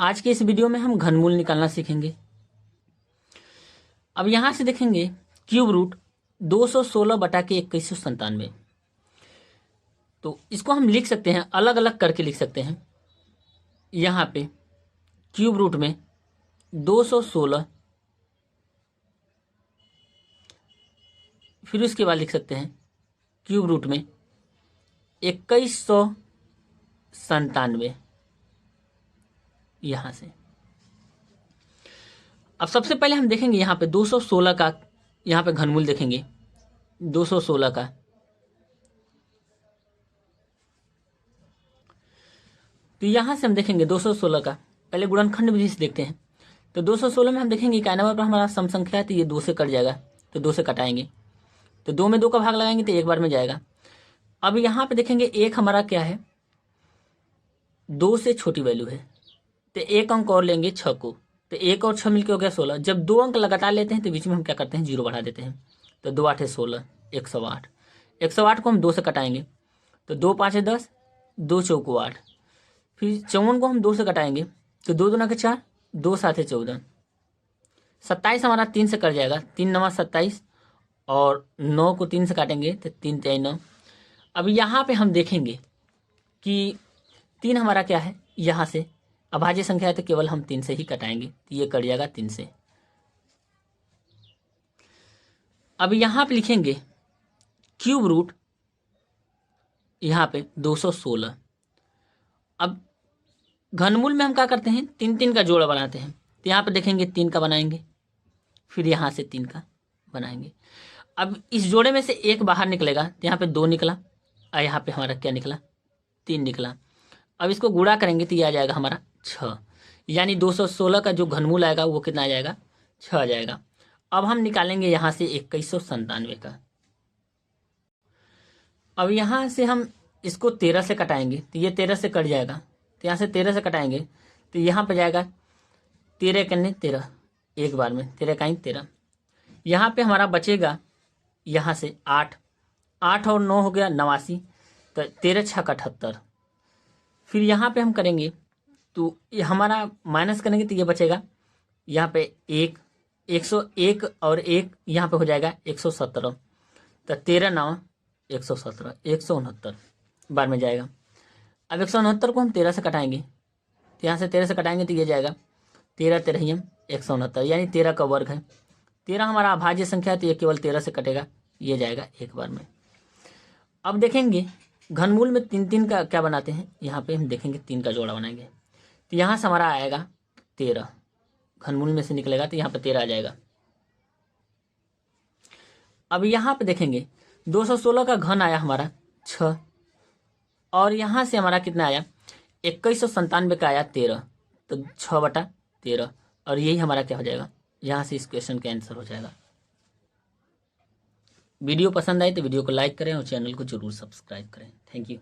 आज के इस वीडियो में हम घनमूल निकालना सीखेंगे। अब यहां से देखेंगे क्यूब रूट 216 बटा के 2197। तो इसको हम लिख सकते हैं, अलग अलग करके लिख सकते हैं। यहाँ पे क्यूब रूट में 216, फिर उसके बाद लिख सकते हैं क्यूब रूट में 2197 यहां से। अब सबसे पहले हम देखेंगे यहाँ पे 216 का, यहाँ पे घनमूल देखेंगे 216 का। तो यहां से हम देखेंगे 216 का, पहले गुणनखंड विधि से देखते हैं। तो 216 में हम देखेंगे क्या नंबर पर हमारा सम संख्या है, तो ये 2 से कट जाएगा, तो 2 से कटाएंगे, तो 2 में 2 का भाग लगाएंगे तो एक बार में जाएगा। अब यहाँ पे देखेंगे एक हमारा क्या है, 2 से छोटी वैल्यू है, तो एक अंक और लेंगे 6 को, तो 1 और 6 मिलकर हो गया 16। जब 2 अंक लगातार लेते हैं तो बीच में हम क्या करते हैं, 0 बढ़ा देते हैं। तो 2 8 16, 108। 108 को हम 2 से कटाएंगे, तो 2 5 10, 2 चौको 8। फिर 54 को हम 2 से कटाएंगे, तो 2 दूना के 4, 2 7 14। 27 हमारा 3 से कट जाएगा, 3 9 27, और 9 को 3 से काटेंगे तो 3 3 9। अब यहाँ पे हम देखेंगे कि 3 हमारा क्या है, यहाँ से अभाज्य संख्या है तो केवल हम 3 से ही कटाएंगे, तो ये कट जाएगा 3 से। अब यहाँ पे लिखेंगे क्यूब रूट यहाँ पे 216। अब घनमूल में हम क्या करते हैं, 3 3 का जोड़ा बनाते हैं, तो यहाँ पे देखेंगे 3 का बनाएंगे, फिर यहाँ से 3 का बनाएंगे। अब इस जोड़े में से एक बाहर निकलेगा, तो यहाँ पे 2 निकला, और यहाँ पे हमारा क्या निकला, 3 निकला। अब इसको गुणा करेंगे तो ये आ जाएगा हमारा 6, यानी 216 का जो घनमूल आएगा वो कितना आ जाएगा, 6 आ जाएगा। अब हम निकालेंगे यहाँ से 2197 का। अब यहाँ से हम इसको 13 से कटाएंगे, तो ये 13 से कट जाएगा, तो यहाँ से 13 से कटाएंगे तो यहाँ पे जाएगा 13 कन्ने 13, एक बार में 13 का 13। यहाँ पे हमारा बचेगा यहाँ से 8, 8 और 9 हो गया 89, तो 13 6 78। फिर यहाँ पे हम करेंगे तो ये हमारा माइनस करेंगे तो ये बचेगा यहाँ पे 1, 101 और 1 यहाँ पे हो जाएगा 117, तो 13 9 117, 169 बार में जाएगा। अब 169 को हम 13 से कटाएंगे, तो यहाँ से 13 से कटाएंगे तो ये जाएगा 13 13 169, यानी 13 का वर्ग है। 13 हमारा अभाज्य संख्या है, तो ये केवल 13 से कटेगा, ये जाएगा एक बार में। अब देखेंगे घनमूल में 3 3 का क्या बनाते हैं, यहाँ पे हम देखेंगे 3 का जोड़ा बनाएंगे, तो यहाँ से हमारा आएगा 13, घनमूल में से निकलेगा तो यहाँ पे 13 आ जाएगा। अब यहाँ पे देखेंगे 216 का घन आया हमारा 6, और यहाँ से हमारा कितना आया 2197 का आया 13, तो 6 बटा 13, और यही हमारा क्या हो जाएगा, यहाँ से इस क्वेश्चन का आंसर हो जाएगा। वीडियो पसंद आए तो वीडियो को लाइक करें और चैनल को जरूर सब्सक्राइब करें। Thank you.